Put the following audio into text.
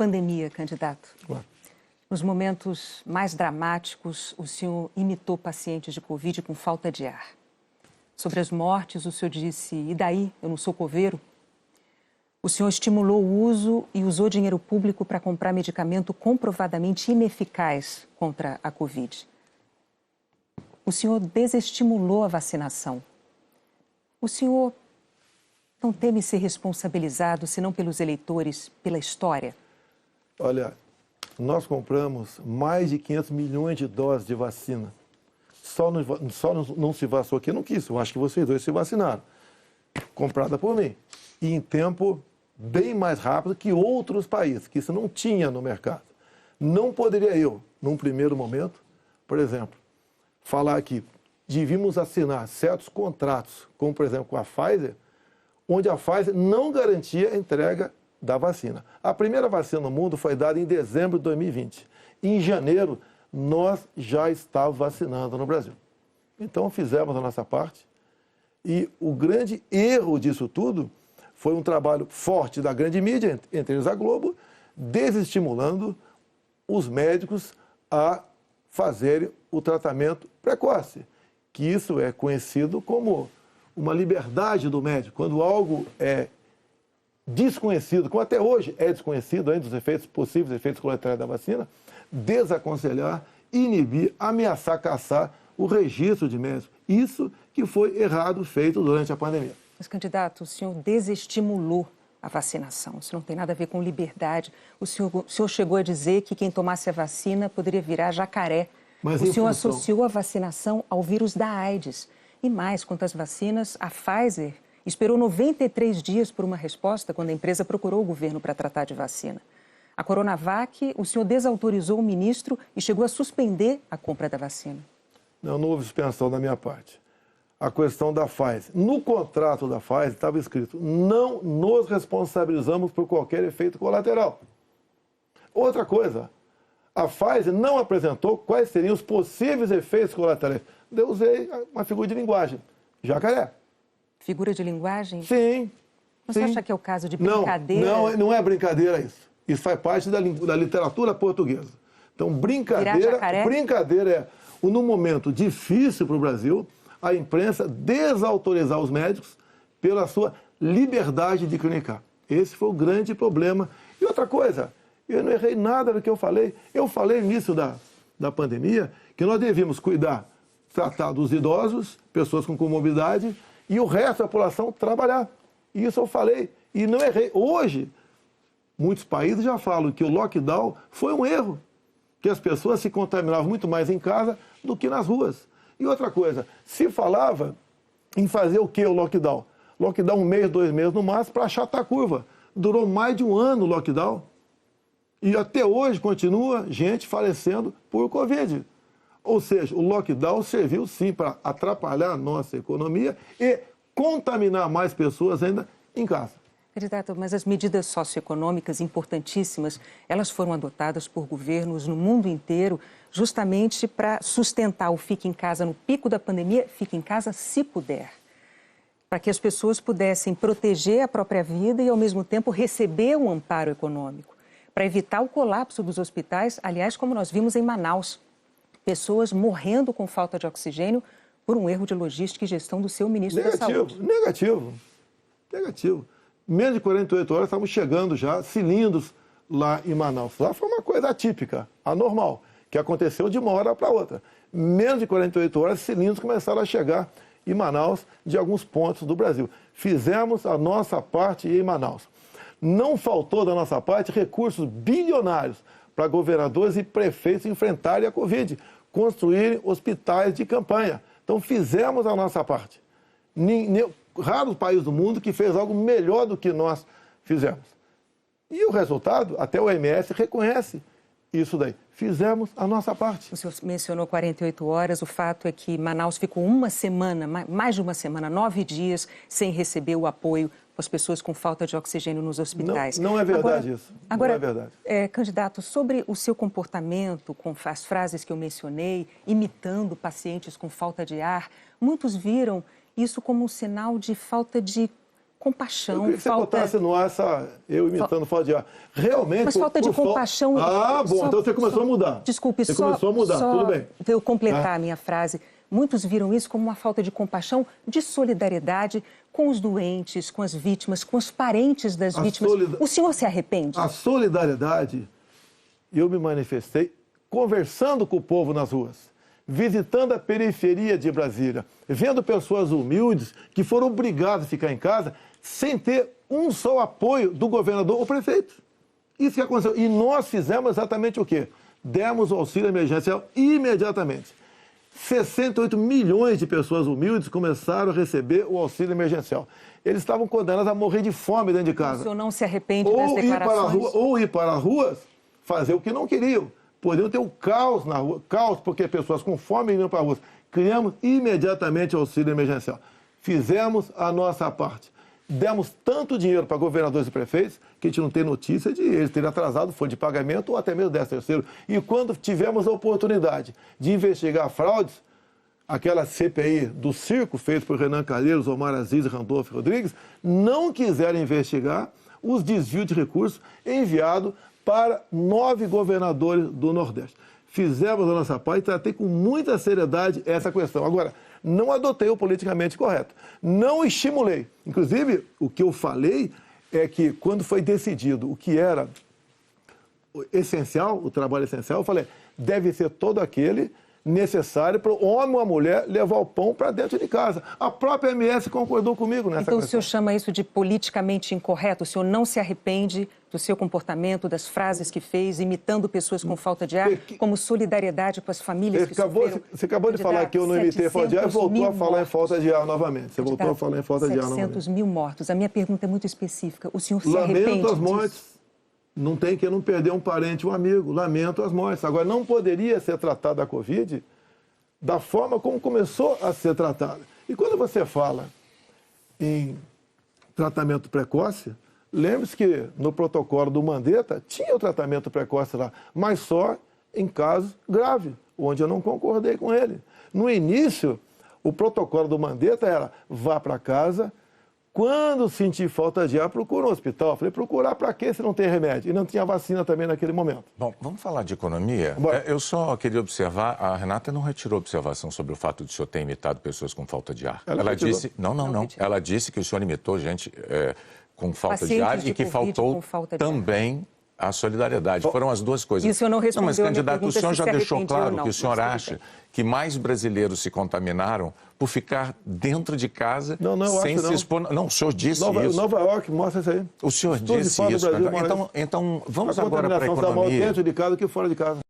Pandemia, candidato. Claro. Nos momentos mais dramáticos, o senhor imitou pacientes de Covid com falta de ar. Sobre as mortes, o senhor disse, e daí, eu não sou coveiro? O senhor estimulou o uso e usou dinheiro público para comprar medicamento comprovadamente ineficaz contra a Covid. O senhor desestimulou a vacinação. O senhor não teme ser responsabilizado, senão pelos eleitores, pela história? Olha, nós compramos mais de 500 milhões de doses de vacina. Só não se vacinou quem não quis. Eu acho que vocês dois se vacinaram. Comprada por mim. E em tempo bem mais rápido que outros países, que isso não tinha no mercado. Não poderia eu, num primeiro momento, por exemplo, falar que devíamos assinar certos contratos, como por exemplo com a Pfizer, onde a Pfizer não garantia a entrega da vacina. A primeira vacina no mundo foi dada em dezembro de 2020. Em janeiro, nós já estávamos vacinando no Brasil. Então, fizemos a nossa parte. E o grande erro disso tudo foi um trabalho forte da grande mídia, entre eles a Globo, desestimulando os médicos a fazerem o tratamento precoce, que isso é conhecido como uma liberdade do médico. Quando algo é desconhecido, como até hoje é desconhecido ainda os efeitos possíveis, efeitos colaterais da vacina, desaconselhar, inibir, ameaçar, caçar o registro de médicos. Isso que foi errado feito durante a pandemia. Mas, candidato, o senhor desestimulou a vacinação. Isso não tem nada a ver com liberdade. O senhor chegou a dizer que quem tomasse a vacina poderia virar jacaré. Mas o senhor associou a vacinação ao vírus da AIDS. E mais, quanto às vacinas, a Pfizer esperou 93 dias por uma resposta quando a empresa procurou o governo para tratar de vacina. A Coronavac, o senhor desautorizou o ministro e chegou a suspender a compra da vacina. Não houve suspensão da minha parte. A questão da Pfizer. No contrato da Pfizer estava escrito: não nos responsabilizamos por qualquer efeito colateral. Outra coisa, a Pfizer não apresentou quais seriam os possíveis efeitos colaterais. Eu usei uma figura de linguagem: jacaré. Figura de linguagem? Sim. Você acha que é o caso de brincadeira? Não é brincadeira isso. Isso faz parte da literatura portuguesa. Então, brincadeira é, num momento difícil para o Brasil, a imprensa desautorizar os médicos pela sua liberdade de clinicar. Esse foi o grande problema. E outra coisa, eu não errei nada do que eu falei. Eu falei no início da pandemia que nós devíamos tratar dos idosos, pessoas com comorbidade, e o resto da população trabalhar. Isso eu falei e não errei. Hoje, muitos países já falam que o lockdown foi um erro, que as pessoas se contaminavam muito mais em casa do que nas ruas. E outra coisa, se falava em fazer o que o lockdown? Lockdown 1 mês, 2 meses no máximo para achatar a curva. Durou mais de 1 ano o lockdown. E até hoje continua gente falecendo por Covid. Ou seja, o lockdown serviu sim para atrapalhar a nossa economia e contaminar mais pessoas ainda em casa. Candidato, mas as medidas socioeconômicas importantíssimas, elas foram adotadas por governos no mundo inteiro justamente para sustentar o fique em casa no pico da pandemia, fique em casa se puder. Para que as pessoas pudessem proteger a própria vida e, ao mesmo tempo, receber um amparo econômico. Para evitar o colapso dos hospitais, aliás, como nós vimos em Manaus. Pessoas morrendo com falta de oxigênio por um erro de logística e gestão do seu ministro da Saúde. Negativo. Menos de 48 horas estavam chegando já cilindros lá em Manaus. Lá foi uma coisa atípica, anormal, que aconteceu de uma hora para outra. Menos de 48 horas, cilindros começaram a chegar em Manaus de alguns pontos do Brasil. Fizemos a nossa parte em Manaus. Não faltou da nossa parte recursos bilionários para governadores e prefeitos enfrentarem a Covid, construírem hospitais de campanha. Então fizemos a nossa parte. Raro país do mundo que fez algo melhor do que nós fizemos. E o resultado, até o OMS reconhece isso daí. Fizemos a nossa parte. O senhor mencionou 48 horas, o fato é que Manaus ficou uma semana, mais de uma semana, 9 dias, sem receber o apoio as pessoas com falta de oxigênio nos hospitais. Não é verdade isso. Agora, não é verdade. Candidato, sobre o seu comportamento, com as frases que eu mencionei, imitando pacientes com falta de ar, muitos viram isso como um sinal de falta de compaixão. Eu queria que você botasse no ar eu imitando falta de ar. Realmente... Mas falta de compaixão... Ah, bom, então você começou a mudar. Desculpe, você começou a mudar, tudo bem. Para eu completar a minha frase, muitos viram isso como uma falta de compaixão, de solidariedade com os doentes, com as vítimas, com os parentes das vítimas. O senhor se arrepende? A solidariedade, eu me manifestei conversando com o povo nas ruas, visitando a periferia de Brasília, vendo pessoas humildes que foram obrigadas a ficar em casa sem ter um só apoio do governador ou prefeito. Isso que aconteceu. E nós fizemos exatamente o quê? Demos o auxílio emergencial imediatamente. 68 milhões de pessoas humildes começaram a receber o auxílio emergencial. Eles estavam condenados a morrer de fome dentro de casa. O senhor não se arrepende das declarações? Ou ir para as ruas, fazer o que não queriam. Poderiam ter um caos na rua, caos porque pessoas com fome iam para a rua. Criamos imediatamente o auxílio emergencial. Fizemos a nossa parte. Demos tanto dinheiro para governadores e prefeitos que a gente não tem notícia de eles terem atrasado folha de pagamento ou até mesmo 13º. E quando tivemos a oportunidade de investigar fraudes, aquela CPI do circo feita por Renan Calheiros, Omar Aziz e Randolfo Rodrigues, não quiseram investigar os desvios de recursos enviados para 9 governadores do Nordeste. Fizemos a nossa parte e tratei com muita seriedade essa questão. Agora, não adotei o politicamente correto. Não estimulei. Inclusive, o que eu falei é que quando foi decidido o que era essencial, o trabalho essencial, eu falei, deve ser todo aquele necessário para o homem ou a mulher levar o pão para dentro de casa. A própria MS concordou comigo nessa questão. Então o senhor chama isso de politicamente incorreto? O senhor não se arrepende do seu comportamento, das frases que fez, imitando pessoas com falta de ar, como solidariedade com as famílias que sofreram? Você acabou de falar que eu não imitei falta de ar e voltou a falar em falta de ar novamente. Você voltou a falar em falta de ar novamente. 700 mil mortos. A minha pergunta é muito específica. O senhor se arrepende disso? Lamento as mortes. Não tem que não perder um parente, um amigo. Lamento as mortes. Agora, não poderia ser tratada a Covid da forma como começou a ser tratada. E quando você fala em tratamento precoce, lembre-se que no protocolo do Mandetta tinha o tratamento precoce lá, mas só em casos graves, onde eu não concordei com ele. No início, o protocolo do Mandetta era vá para casa. Quando sentir falta de ar, procura um hospital. Eu falei, procurar para quê se não tem remédio? E não tinha vacina também naquele momento. Bom, vamos falar de economia? Eu só queria observar, a Renata não retirou observação sobre o fato de o senhor ter imitado pessoas com falta de ar. Ela disse, não. Ela disse que o senhor imitou gente com falta de ar e que faltou também a solidariedade. Foram as duas coisas. E o senhor não respondeu mas, candidato, o senhor já deixou claro não, que o senhor acha que mais brasileiros se contaminaram por ficar dentro de casa sem se expor. Não, o senhor disse isso. Nova York mostra isso aí. O senhor disse isso. Então, vamos agora para a economia. A contaminação está mais dentro de casa do que fora de casa.